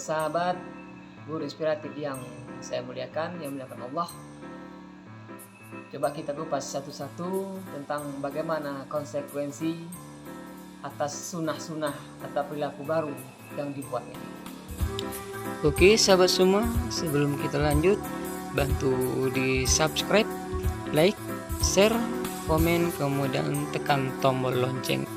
Sahabat guru inspiratif yang saya muliakan, yang muliakan Allah, coba kita kupas satu-satu tentang bagaimana konsekuensi atas sunnah-sunnah atau perilaku baru yang dibuat ini. Oke sahabat semua, sebelum kita lanjut, bantu di subscribe, like, share, komen, kemudian tekan tombol lonceng.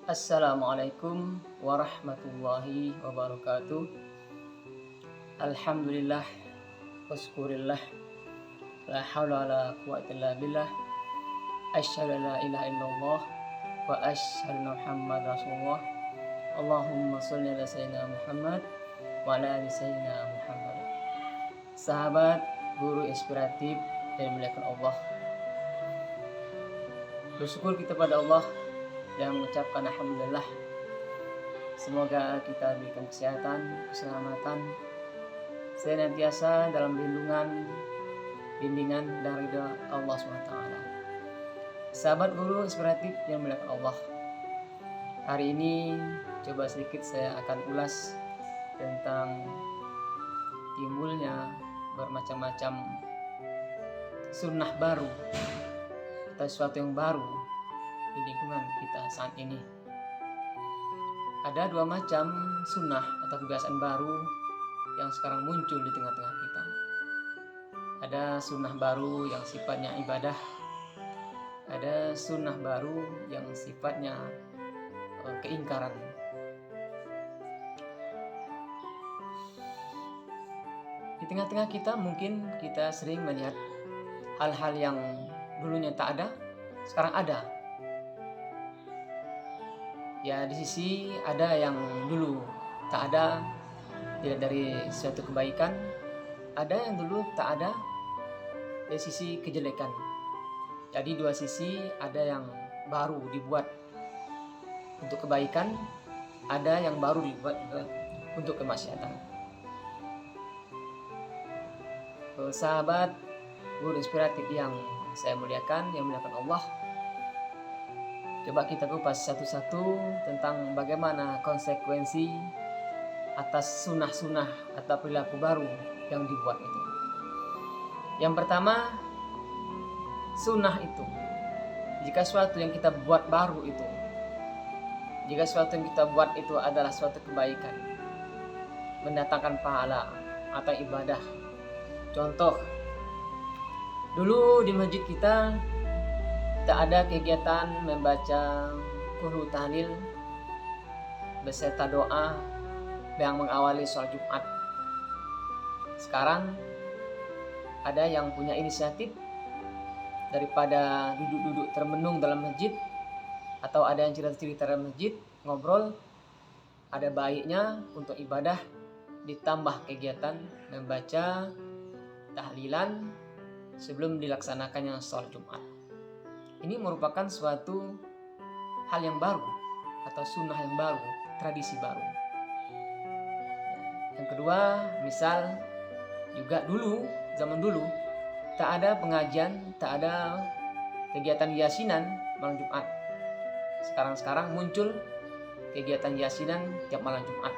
Assalamualaikum warahmatullahi wabarakatuh. Alhamdulillah waskurillah, la hawla wala quwwata illa billah, asyhadu la ilaha illallah wa asyhadu Muhammad rasulullah. Allahumma sholli ala sayyidina Muhammad wa ala ali sayyidina Muhammad. Sahabat guru inspiratif dan muliakan Allah, bersyukur kita pada Allah dan mengucapkan alhamdulillah. Semoga kita diberikan kesehatan, keselamatan, senantiasa dalam bimbingan dan ridha Allah SWT. Sahabat guru inspiratif yang muliakan Allah, hari ini coba sedikit saya akan ulas tentang timbulnya bermacam-macam sunnah baru atau sesuatu yang baru di lingkungan kita saat ini. Ada dua macam sunnah atau kebiasaan baru yang sekarang muncul di tengah-tengah kita. Ada sunnah baru yang sifatnya ibadah, ada sunnah baru yang sifatnya keingkaran. Di tengah-tengah kita mungkin kita sering melihat hal-hal yang dulunya tak ada, sekarang ada. Ya, di sisi ada yang dulu tak ada, tidak dari suatu kebaikan. Ada yang dulu tak ada dari sisi kejelekan. Jadi dua sisi, ada yang baru dibuat untuk kebaikan, ada yang baru dibuat untuk kemaksiatan. Sahabat guru inspiratif yang saya muliakan, yang muliakan Allah, coba kita kupas satu-satu tentang bagaimana konsekuensi atas sunnah-sunnah atau perilaku baru yang dibuat itu. Yang pertama, sunnah itu, jika sesuatu yang kita buat baru itu, jika sesuatu yang kita buat itu adalah suatu kebaikan, mendatangkan pahala atau ibadah. Contoh, dulu di masjid kita tak ada kegiatan membaca qul tahlil beserta doa yang mengawali sholat Jumat. Sekarang ada yang punya inisiatif, daripada duduk-duduk termenung dalam masjid atau ada yang cerita-cerita dalam masjid, ngobrol, ada baiknya untuk ibadah ditambah kegiatan membaca tahlilan sebelum dilaksanakannya sholat Jumat. Ini merupakan suatu hal yang baru atau sunnah yang baru, tradisi baru. Yang kedua, misal juga dulu, zaman dulu tak ada pengajian, tak ada kegiatan yasinan malam Jumat. Sekarang muncul kegiatan yasinan tiap malam Jumat.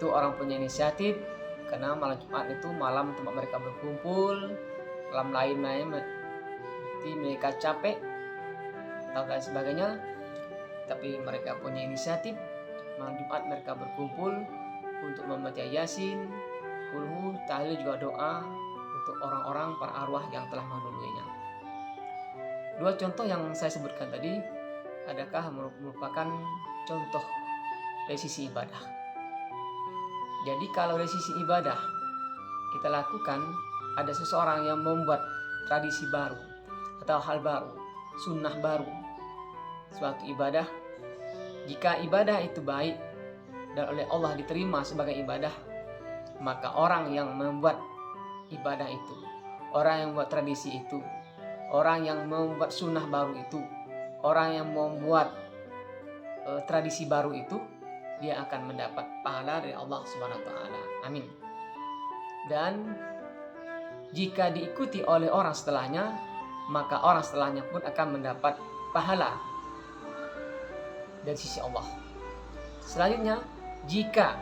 Itu orang punya inisiatif, karena malam Jumat itu malam tempat mereka berkumpul, malam lain-lain mereka capek atau lain sebagainya, tapi mereka punya inisiatif. Malam Jumat mereka berkumpul untuk membaca yasin, qul tahlil, juga doa untuk orang-orang para arwah yang telah mendahulunya. Dua contoh yang saya sebutkan tadi, adakah merupakan contoh dari sisi ibadah? Jadi kalau dari sisi ibadah kita lakukan, ada seseorang yang membuat tradisi baru atau hal baru, sunnah baru, suatu ibadah. Jika ibadah itu baik dan oleh Allah diterima sebagai ibadah, maka orang yang membuat ibadah itu, orang yang membuat tradisi itu, orang yang membuat sunnah baru itu, orang yang membuat tradisi baru itu, dia akan mendapat pahala dari Allah SWT. Amin. Dan jika diikuti oleh orang setelahnya, maka orang setelahnya pun akan mendapat pahala dari sisi Allah. Selanjutnya, jika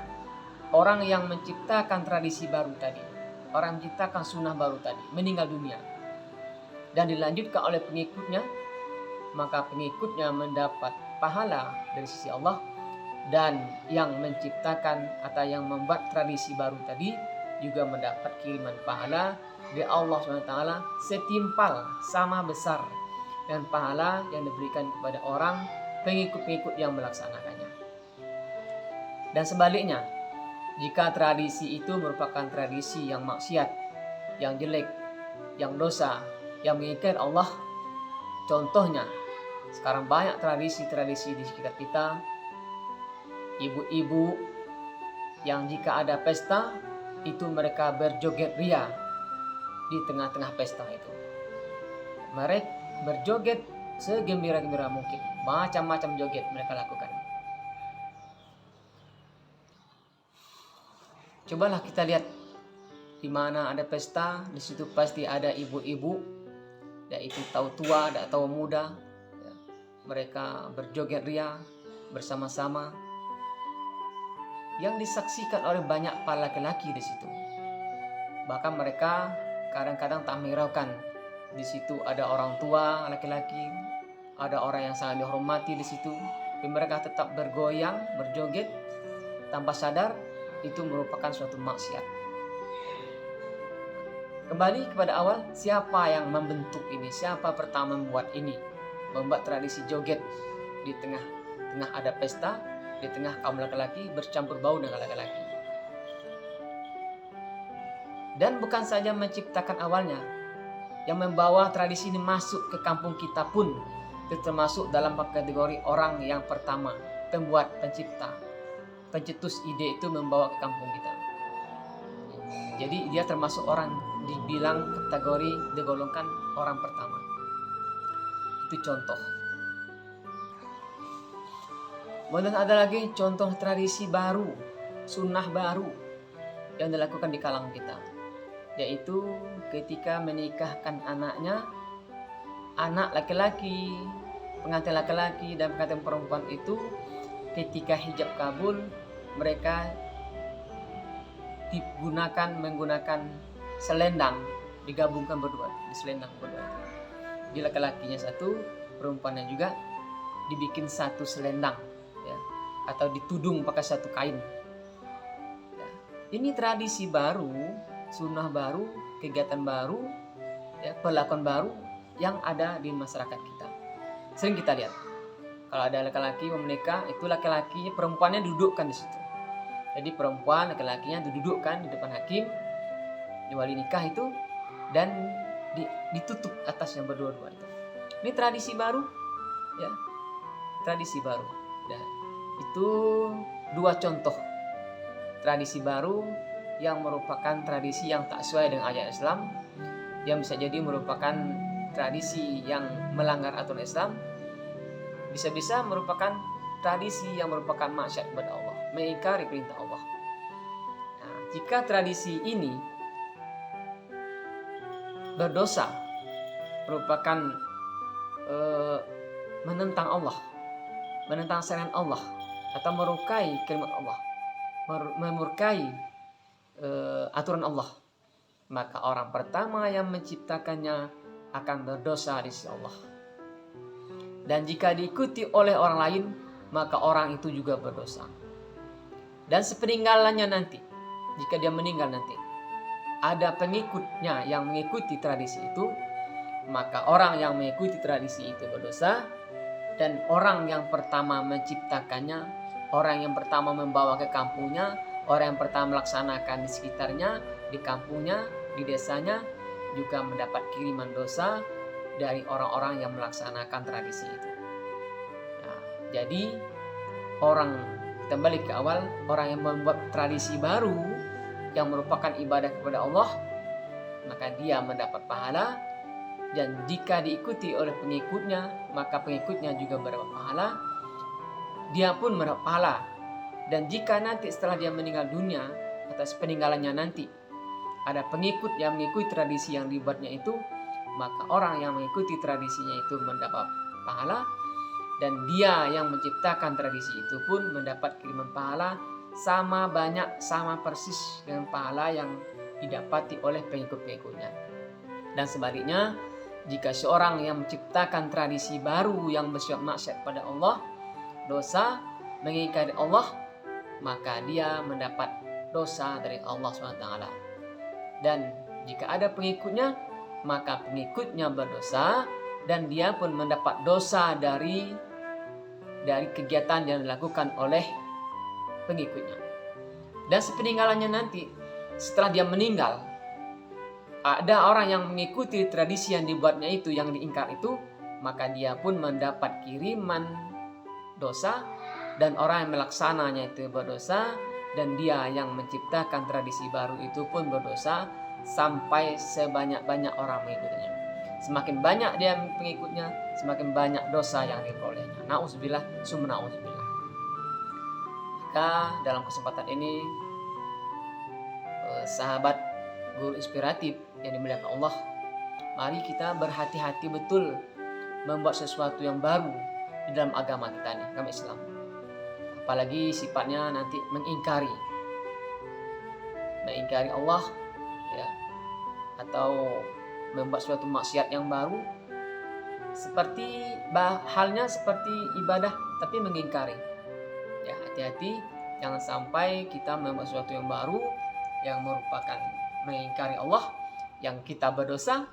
orang yang menciptakan tradisi baru tadi, orang menciptakan sunnah baru tadi, meninggal dunia dan dilanjutkan oleh pengikutnya, maka pengikutnya mendapat pahala dari sisi Allah, dan yang menciptakan atau yang membuat tradisi baru tadi juga mendapat kiriman pahala dari Allah SWT setimpal sama besar dengan pahala yang diberikan kepada orang pengikut-pengikut yang melaksanakannya. Dan sebaliknya, jika tradisi itu merupakan tradisi yang maksiat, yang jelek, yang dosa, yang mengingkari Allah, contohnya sekarang banyak tradisi-tradisi di sekitar kita, ibu-ibu yang jika ada pesta itu mereka berjoget ria di tengah-tengah pesta itu. Mereka berjoget segembira-gembira mungkin, macam-macam joget mereka lakukan. Cobalah kita lihat di mana ada pesta, di situ pasti ada ibu-ibu, yaitu tahu tua, tidak tahu muda. Ya, mereka berjoget ria bersama-sama, yang disaksikan oleh banyak para laki-laki di situ. Bahkan mereka kadang-kadang tak menghiraukan di situ ada orang tua laki-laki, ada orang yang sangat dihormati di situ, tapi mereka tetap bergoyang, berjoget tanpa sadar itu merupakan suatu maksiat. Kembali kepada awal, siapa yang membentuk ini? Siapa pertama membuat ini? Membuat tradisi joget di tengah ada pesta, di tengah kaum laki-laki bercampur bau dengan laki-laki. Dan bukan saja menciptakan awalnya, yang membawa tradisi ini masuk ke kampung kita pun itu termasuk dalam kategori orang yang pertama, pembuat, pencipta, pencetus ide itu membawa ke kampung kita. Jadi dia termasuk orang dibilang kategori digolongkan orang pertama. Itu contoh. Kemudian ada lagi contoh tradisi baru, sunnah baru yang dilakukan di kalangan kita, yaitu ketika menikahkan anaknya, anak laki-laki, pengantin laki-laki dan pengantin perempuan itu ketika hijab kabul mereka menggunakan selendang, digabungkan berdua, di selendang berdua. Di laki-lakinya satu, perempuannya juga dibikin satu selendang, ya, atau ditudung pakai satu kain. Ya, ini tradisi baru, sunnah baru, kegiatan baru, ya, perlakuan baru yang ada di masyarakat kita. Sering kita lihat, kalau ada laki-laki menikah, itu laki-lakinya, perempuannya dudukkan di situ. Jadi perempuan, laki-lakinya didudukkan di depan hakim, di wali nikah itu, dan ditutup atasnya berdua-dua itu. Ini tradisi baru, ya, tradisi baru. Dan itu dua contoh tradisi baru yang merupakan tradisi yang tak sesuai dengan ajaran Islam, yang bisa jadi merupakan tradisi yang melanggar aturan Islam, bisa-bisa merupakan tradisi yang merupakan maksiat kepada Allah, mengingkari perintah Allah. Nah, jika tradisi ini berdosa, merupakan menentang Allah, menentang syariat Allah, atau merukai kalimat Allah, memurkai aturan Allah, maka orang pertama yang menciptakannya akan berdosa di sisi Allah. Dan jika diikuti oleh orang lain, maka orang itu juga berdosa. Dan sepeninggalannya nanti, jika dia meninggal nanti, ada pengikutnya yang mengikuti tradisi itu, maka orang yang mengikuti tradisi itu berdosa. Dan orang yang pertama menciptakannya, orang yang pertama membawa ke kampungnya, orang yang pertama melaksanakan di sekitarnya, di kampungnya, di desanya, juga mendapat kiriman dosa dari orang-orang yang melaksanakan tradisi itu. Nah, jadi orang, kita balik ke awal, orang yang membuat tradisi baru yang merupakan ibadah kepada Allah, maka dia mendapat pahala. Dan jika diikuti oleh pengikutnya, maka pengikutnya juga mendapat pahala. Dia pun mendapat pahala. Dan jika nanti setelah dia meninggal dunia, atas peninggalannya nanti ada pengikut yang mengikuti tradisi yang dibuatnya itu, maka orang yang mengikuti tradisinya itu mendapat pahala, dan dia yang menciptakan tradisi itu pun mendapat kiriman pahala sama banyak, sama persis dengan pahala yang didapati oleh pengikut-pengikutnya. Dan sebaliknya, jika seorang yang menciptakan tradisi baru yang bersifat maksiat pada Allah, dosa, mengingkari Allah, maka dia mendapat dosa dari Allah SWT. Dan jika ada pengikutnya, maka pengikutnya berdosa dan dia pun mendapat dosa dari kegiatan yang dilakukan oleh pengikutnya. Dan sepeninggalannya nanti, setelah dia meninggal, ada orang yang mengikuti tradisi yang dibuatnya itu, yang diingkar itu, maka dia pun mendapat kiriman dosa, dan orang yang melaksananya itu berdosa, dan dia yang menciptakan tradisi baru itu pun berdosa, sampai sebanyak-banyak orang mengikutinya. Semakin banyak dia pengikutnya, semakin banyak dosa yang diperolehnya. Na'udzubillah, summa na'udzubillah. Maka dalam kesempatan ini, sahabat guru inspiratif yang dimuliakan Allah, mari kita berhati-hati betul membuat sesuatu yang baru di dalam agama kita nih, agama Islam. Apalagi sifatnya nanti mengingkari Allah, ya, atau membuat suatu maksiat yang baru, seperti halnya seperti ibadah tapi mengingkari. Ya, hati-hati jangan sampai kita membuat sesuatu yang baru yang merupakan mengingkari Allah, yang kita berdosa.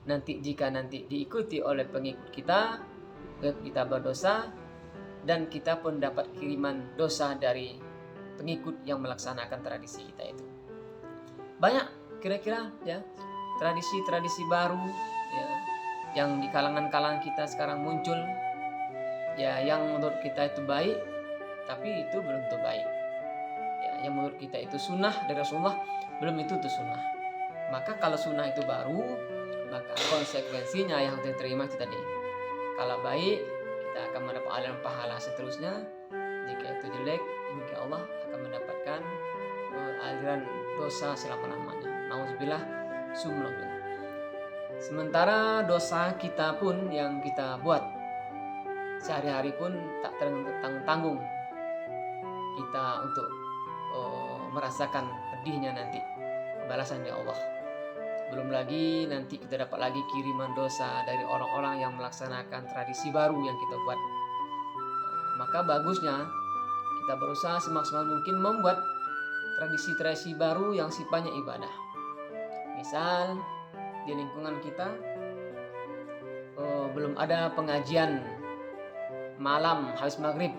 Nanti jika diikuti oleh pengikut kita berdosa, dan kita pun dapat kiriman dosa dari pengikut yang melaksanakan tradisi kita itu. Banyak kira-kira ya tradisi-tradisi baru ya yang di kalangan kita sekarang muncul, ya, yang menurut kita itu baik, tapi itu belum tentu baik. Ya, yang menurut kita itu sunnah dari Rasulullah, belum itu sunnah. Maka kalau sunnah itu baru, maka konsekuensinya yang diterima itu tadi. Kalau baik, kita akan mendapat aliran pahala seterusnya. Jika itu jelek, maka Allah akan mendapatkan aliran dosa selama-lamanya. Nauzubillah, summa nauzubillah. Sementara dosa kita pun yang kita buat sehari-hari pun tak tanggung kita untuk merasakan pedihnya nanti balasan dari Allah. Belum lagi nanti kita dapat lagi kiriman dosa dari orang-orang yang melaksanakan tradisi baru yang kita buat. Maka bagusnya kita berusaha semaksimal mungkin membuat tradisi-tradisi baru yang sifatnya ibadah. Misal di lingkungan kita belum ada pengajian malam habis maghrib,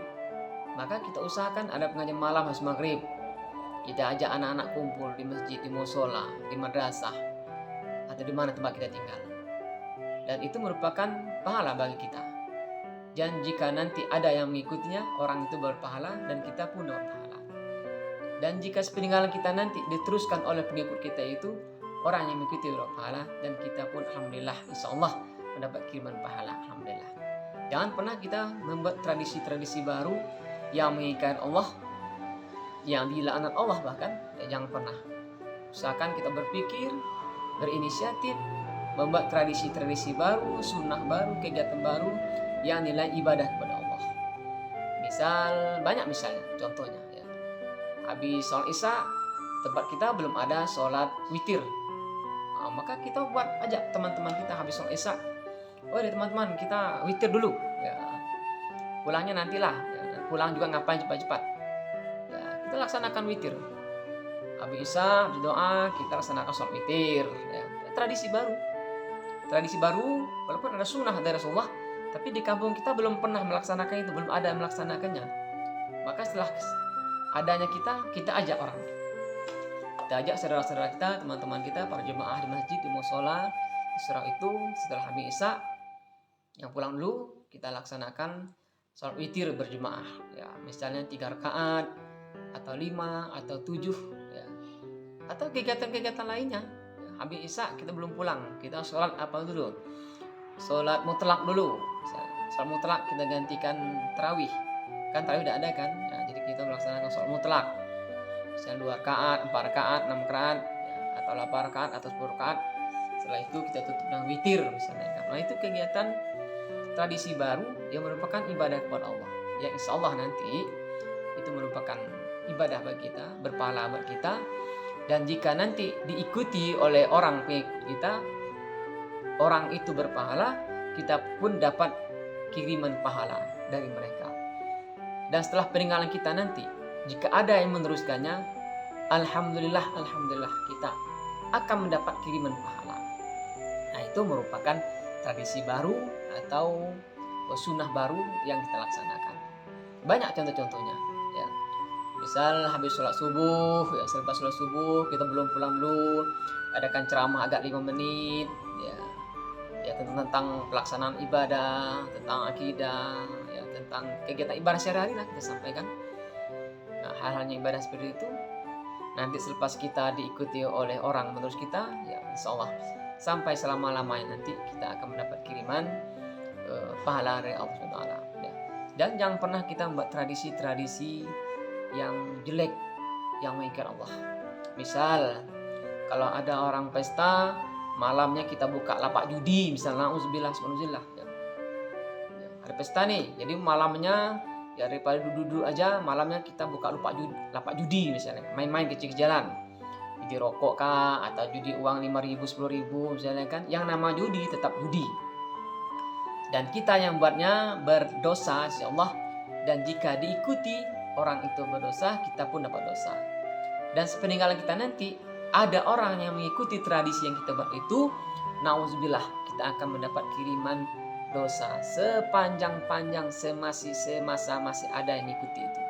maka kita usahakan ada pengajian malam habis maghrib. Kita ajak anak-anak kumpul di masjid, di musola, di madrasah, atau di mana tempat kita tinggal. Dan itu merupakan pahala bagi kita. Dan jika nanti ada yang mengikutinya, orang itu berpahala dan kita pun berpahala. Dan jika sepeninggalan kita nanti diteruskan oleh pengikut kita itu, orang yang mengikuti berpahala, dan kita pun alhamdulillah insyaallah mendapat kiriman pahala, alhamdulillah. Jangan pernah kita membuat tradisi-tradisi baru yang mengingkari Allah, yang dilaknat Allah bahkan, ya, jangan pernah. Usahakan kita berpikir, berinisiatif, membuat tradisi-tradisi baru, sunnah baru, kegiatan baru yang nilai ibadah kepada Allah. Misal, banyak misalnya, contohnya ya. Habis sholat isya, tempat kita belum ada sholat witir. Maka kita buat ajak teman-teman kita habis sholat isya, teman-teman kita witir dulu ya. Pulangnya nantilah ya. Pulang juga ngapain cepat-cepat ya, kita laksanakan witir. Habis isya, habis doa, kita laksanakan sholat witir ya. Tradisi baru walaupun ada sunnah dari Rasulullah, tapi di kampung kita belum pernah melaksanakan itu, belum ada yang melaksanakannya. Maka setelah adanya kita ajak orang, kita ajak saudara-saudara kita, teman-teman kita, para jemaah di masjid, di musola. Setelah itu, setelah habis isya, yang pulang dulu kita laksanakan sholat witir berjemaah ya, misalnya 3 rakaat atau 5 atau 7 ya. Atau kegiatan-kegiatan lainnya ya. Habis isya kita belum pulang, kita sholat apa dulu? Sholat mutlak dulu. Sholat mutlak kita gantikan tarawih, kan tarawih tidak ada kan ya, jadi kita melaksanakan sholat mutlak misalnya 2 rakaat, 4 rakaat, 6 rakaat ya, atau 8 rakaat atau 10 rakaat Setelah itu kita tutup dengan witir misalnya kan. Nah, itu kegiatan tradisi baru yang merupakan ibadah kepada Allah, yang insya Allah nanti itu merupakan ibadah bagi kita, berpahala bagi kita. Dan jika nanti diikuti oleh orang pengikut kita, orang itu berpahala, kita pun dapat kiriman pahala dari mereka. Dan setelah peninggalan kita nanti, jika ada yang meneruskannya, alhamdulillah kita akan mendapat kiriman pahala. Nah, itu merupakan tradisi baru atau sunnah baru yang kita laksanakan. Banyak contoh-contohnya ya. Misal habis sholat subuh ya, selepas sholat subuh kita belum pulang dulu, adakan ceramah agak 5 menit ya tentang pelaksanaan ibadah, tentang akidah ya, tentang kegiatan ibadah sehari-hari lah kita sampaikan. Nah, hal-halnya ibadah seperti itu nanti selepas kita diikuti oleh orang menerus kita, ya insya Allah sampai selama-lamanya nanti kita akan mendapat kiriman pahala dari Allah SWT ya. Dan jangan pernah kita membuat tradisi-tradisi yang jelek, yang mengingkar Allah. Misal kalau ada orang pesta, malamnya kita buka lapak judi misalnya, auzubillah ya. Ada pesta nih, jadi malamnya ya daripada duduk-duduk aja, malamnya kita buka lapak judi misalnya, main-main kecil jalan, judi rokok kah, atau judi uang 5.000 10.000 misalnya kan, yang nama judi tetap judi. Dan kita yang buatnya berdosa insya Allah, dan jika diikuti orang itu berdosa, kita pun dapat dosa. Dan sepeninggalan kita nanti ada orang yang mengikuti tradisi yang kita buat itu, nauzubillah, kita akan mendapat kiriman dosa sepanjang-panjang semasa masih ada yang mengikuti itu.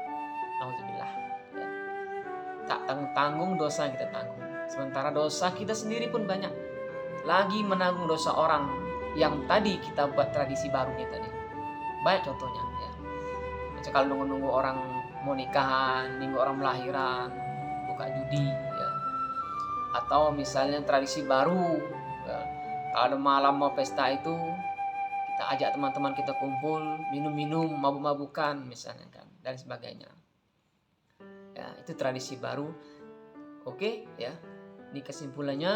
Nauzubillah ya. Tak tanggung dosa yang kita tanggung, sementara dosa kita sendiri pun banyak lagi menanggung dosa orang yang tadi kita buat tradisi barunya tadi. Banyak contohnya ya. Macam kalau nunggu orang mau nikahan, nunggu orang melahiran, buka judi ya. Atau misalnya tradisi baru ya. Kalau malam mau pesta itu kita ajak teman-teman kita kumpul, minum-minum, mabuk-mabukan misalnya kan, dan sebagainya. Ya, itu tradisi baru. Oke ya. Ini kesimpulannya,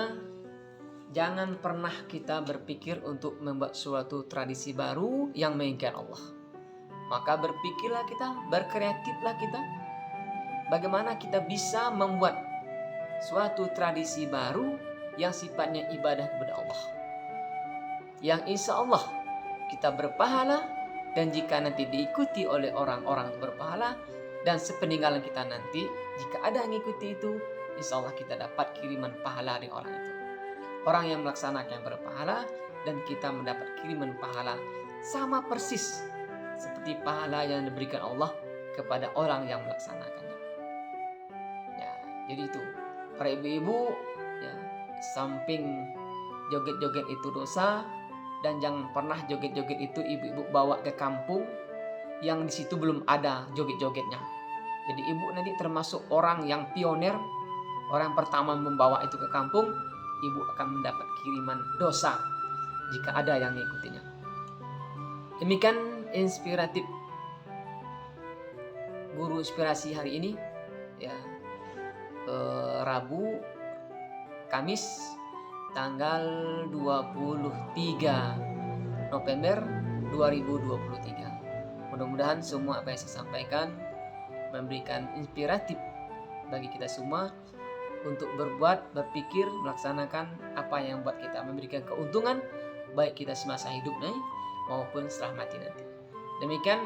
jangan pernah kita berpikir untuk membuat suatu tradisi baru yang mengingkar Allah. Maka berpikirlah kita, berkreatiflah kita, bagaimana kita bisa membuat suatu tradisi baru yang sifatnya ibadah kepada Allah, yang insya Allah kita berpahala, dan jika nanti diikuti oleh orang-orang berpahala, dan sepeninggalan kita nanti jika ada yang mengikuti itu, insya Allah kita dapat kiriman pahala dari orang itu. Orang yang melaksanakan yang berpahala, dan kita mendapat kiriman pahala sama persis seperti pahala yang diberikan Allah kepada orang yang melaksanakannya. Ya, jadi itu para ibu-ibu ya, samping joget-joget itu dosa, dan jangan pernah joget-joget itu ibu-ibu bawa ke kampung yang di situ belum ada joget-jogetnya. Jadi ibu nanti termasuk orang yang pionir, orang pertama membawa itu ke kampung. Ibu akan mendapat kiriman dosa jika ada yang mengikutinya. Demikian inspiratif guru inspirasi hari ini ya, Rabu Kamis tanggal 23 November 2023. Mudah-mudahan semua apa yang saya sampaikan memberikan inspiratif bagi kita semua untuk berbuat, berpikir, melaksanakan apa yang buat kita memberikan keuntungan baik kita semasa hidup nih maupun setelah mati nanti. Demikian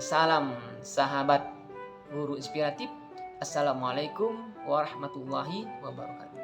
salam sahabat guru inspiratif. Assalamualaikum warahmatullahi wabarakatuh.